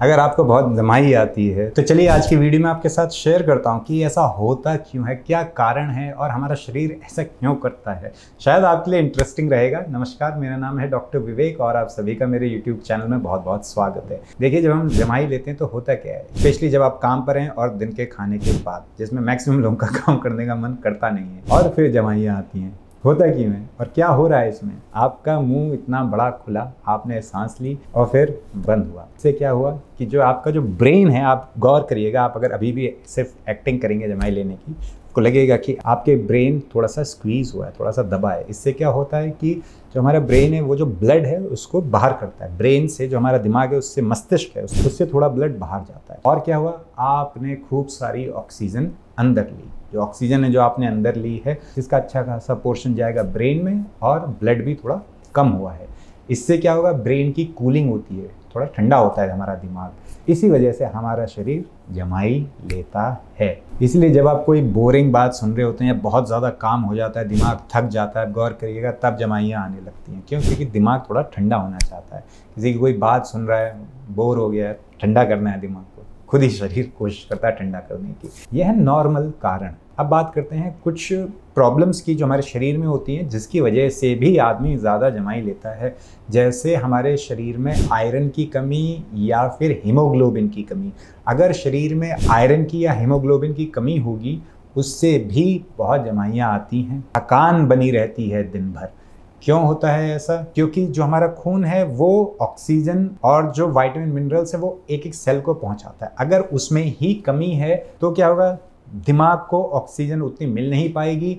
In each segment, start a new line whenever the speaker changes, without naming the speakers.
अगर आपको बहुत जमाई आती है तो चलिए आज की वीडियो में आपके साथ शेयर करता हूँ कि ऐसा होता क्यों है, क्या कारण है और हमारा शरीर ऐसा क्यों करता है। शायद आपके लिए इंटरेस्टिंग रहेगा। नमस्कार, मेरा नाम है डॉक्टर विवेक और आप सभी का मेरे यूट्यूब चैनल में बहुत बहुत स्वागत है। देखिए, जब हम जमाई लेते हैं तो होता क्या है, स्पेशली जब आप काम पर हैं और दिन के खाने के बाद, जिसमें मैक्सिमम लोगों का काम करने का मन करता नहीं है और फिर जमाइयाँ आती हैं। होता क्यों है और क्या हो रहा है इसमें? आपका मुंह इतना बड़ा खुला, आपने सांस ली और फिर बंद हुआ। इससे क्या हुआ कि जो आपका जो ब्रेन है, आप गौर करिएगा, आप अगर अभी भी सिर्फ एक्टिंग करेंगे जमाई लेने की, आपको लगेगा कि आपके ब्रेन थोड़ा सा स्क्वीज हुआ है, थोड़ा सा दबा है। इससे क्या होता है कि जो हमारा ब्रेन है वो जो ब्लड है उसको बाहर करता है। ब्रेन से जो हमारा दिमाग है, उससे मस्तिष्क है, उससे थोड़ा ब्लड बाहर जाता है। और क्या हुआ, आपने खूब सारी ऑक्सीजन अंदर ली। जो ऑक्सीजन है जो आपने अंदर ली है, इसका अच्छा खासा पोर्शन जाएगा ब्रेन में और ब्लड भी थोड़ा कम हुआ है। इससे क्या होगा, ब्रेन की कूलिंग होती है, थोड़ा ठंडा होता है हमारा दिमाग। इसी वजह से हमारा शरीर जमाई लेता है। इसलिए जब आप कोई बोरिंग बात सुन रहे होते हैं या बहुत ज़्यादा काम हो जाता है, दिमाग थक जाता है, गौर करिएगा, तब जमाइयाँ आने लगती हैं। क्यों? क्योंकि दिमाग थोड़ा ठंडा होना चाहता है। किसी की कोई बात सुन रहा है, बोर हो गया है, ठंडा करना है दिमाग को, खुद ही शरीर कोशिश करता है ठंडा करने की। यह है नॉर्मल कारण। अब बात करते हैं कुछ प्रॉब्लम्स की जो हमारे शरीर में होती हैं, जिसकी वजह से भी आदमी ज़्यादा जमाई लेता है। जैसे हमारे शरीर में आयरन की कमी या फिर हीमोग्लोबिन की कमी। अगर शरीर में आयरन की या हीमोग्लोबिन की कमी होगी, उससे भी बहुत जमाइयाँ आती हैं। थकान बनी रहती है दिन भर। क्यों होता है ऐसा? क्योंकि जो हमारा खून है वो ऑक्सीजन और जो विटामिन मिनरल्स है वो एक एक सेल को पहुंचाता है। अगर उसमें ही कमी है तो क्या होगा, दिमाग को ऑक्सीजन उतनी मिल नहीं पाएगी।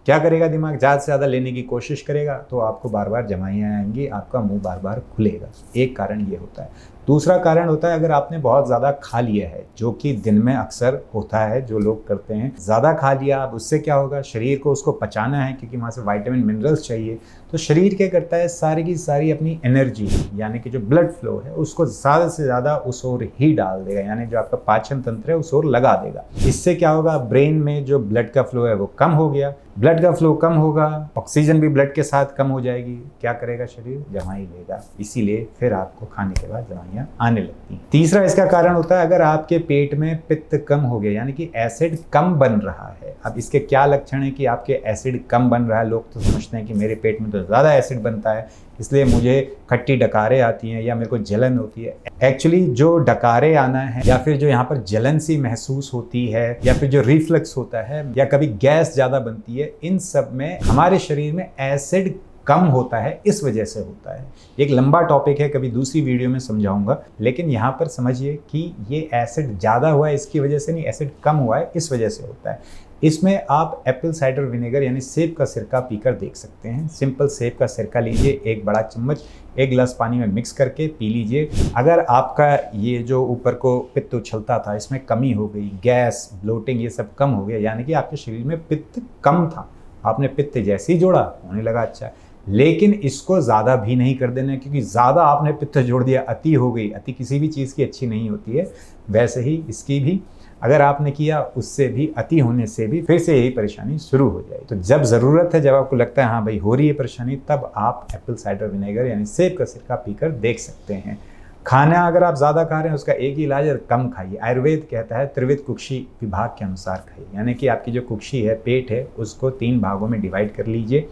क्या करेगा दिमाग? ज़्यादा से ज़्यादा लेने की कोशिश करेगा तो आपको बार बार जमाइयाँ आएंगी, आपका मुंह बार बार खुलेगा। एक कारण ये होता है। दूसरा कारण होता है, अगर आपने बहुत ज़्यादा खा लिया है, जो कि दिन में अक्सर होता है, जो लोग करते हैं, ज़्यादा खा लिया, अब उससे क्या होगा, शरीर को उसको पचाना है क्योंकि वहाँ से विटामिन मिनरल्स चाहिए। तो शरीर क्या करता है, सारी की सारी अपनी एनर्जी यानी कि जो ब्लड फ्लो है उसको ज़्यादा से ज़्यादा उस ओर ही डाल देगा, यानी जो आपका पाचन तंत्र है उस ओर लगा देगा। इससे क्या होगा, ब्रेन में जो ब्लड का फ्लो है वो कम हो गया। ब्लड का फ्लो कम होगा, ऑक्सीजन भी ब्लड के साथ कम हो जाएगी। क्या करेगा शरीर? जमाई लेगा। इसीलिए फिर आपको खाने के बाद जमाइयाँ आने लगती हैं। तीसरा इसका कारण होता है, अगर आपके पेट में पित्त कम हो गया, यानी कि एसिड कम बन रहा है। अब इसके क्या लक्षण है कि आपके एसिड कम बन रहा है? लोग तो समझते हैं कि मेरे पेट में तो ज़्यादा एसिड बनता है, इसलिए मुझे खट्टी डकारें आती हैं या मेरे को जलन होती है। एक्चुअली जो डकारें आना है या फिर जो यहाँ पर जलन सी महसूस होती है या फिर जो रिफ्लक्स होता है या कभी गैस ज़्यादा बनती है, इन सब में हमारे शरीर में एसिड कम होता है, इस वजह से होता है। एक लंबा टॉपिक है, कभी दूसरी वीडियो में समझाऊंगा, लेकिन यहाँ पर समझिए कि ये एसिड ज़्यादा हुआ है इसकी वजह से नहीं, एसिड कम हुआ है इस वजह से होता है। इसमें आप एप्पल साइडर विनेगर यानी सेब का सिरका पीकर देख सकते हैं। सिंपल सेब का सिरका लीजिए, एक बड़ा चम्मच, एक गिलास पानी में मिक्स करके पी लीजिए। अगर आपका ये जो ऊपर को पित्त उछलता था, इसमें कमी हो गई, गैस, ब्लोटिंग, ये सब कम हो गया, यानी कि आपके शरीर में पित्त कम था, आपने पित्त जैसे ही जोड़ा होने लगा अच्छा। लेकिन इसको ज़्यादा भी नहीं कर देना, क्योंकि ज़्यादा आपने पित्त जोड़ दिया, अति हो गई। अति किसी भी चीज़ की अच्छी नहीं होती है, वैसे ही इसकी भी अगर आपने किया, उससे भी अति होने से भी फिर से यही परेशानी शुरू हो जाएगी। तो जब ज़रूरत है, जब आपको लगता है हाँ भाई हो रही है परेशानी, तब आप एप्पल साइडर विनेगर यानी सेब का सिरका पीकर देख सकते हैं। खाना अगर आप ज़्यादा खा रहे हैं, उसका एक ही इलाज है, कम खाइए। आयुर्वेद कहता है त्रिविध कुक्षी विभाग के अनुसार खाइए, यानी कि आपकी जो कुक्षी है, पेट है, उसको 3 भागों में डिवाइड कर लीजिए।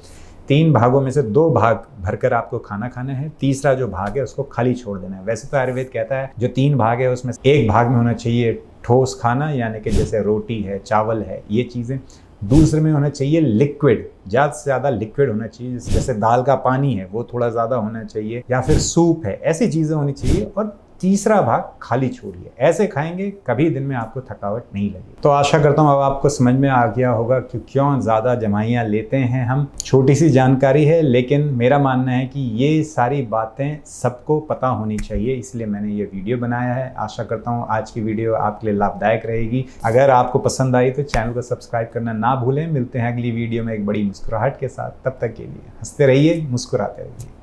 3 भागों में से 2 भाग भरकर आपको खाना खाना है, तीसरा जो भाग है उसको खाली छोड़ देना है। वैसे तो आयुर्वेद कहता है जो 3 भाग है उसमें एक भाग में होना चाहिए ठोस खाना, यानी कि जैसे रोटी है, चावल है, ये चीज़ें। दूसरे में होना चाहिए लिक्विड, ज़्यादा से ज़्यादा लिक्विड होना चाहिए, जैसे दाल का पानी है वो थोड़ा ज़्यादा होना चाहिए, या फिर सूप है, ऐसी चीज़ें होनी चाहिए। और तीसरा भाग खाली छोड़िए। ऐसे खाएंगे कभी दिन में आपको थकावट नहीं लगेगी। तो आशा करता हूँ अब आपको समझ में आ गया होगा कि क्यों ज़्यादा जमाइयाँ लेते हैं हम। छोटी सी जानकारी है, लेकिन मेरा मानना है कि ये सारी बातें सबको पता होनी चाहिए, इसलिए मैंने ये वीडियो बनाया है। आशा करता हूँ आज की वीडियो आपके लिए लाभदायक रहेगी। अगर आपको पसंद आई तो चैनल को सब्सक्राइब करना ना भूलें। मिलते हैं अगली वीडियो में एक बड़ी मुस्कुराहट के साथ। तब तक के लिए हंसते रहिए, मुस्कुराते रहिए।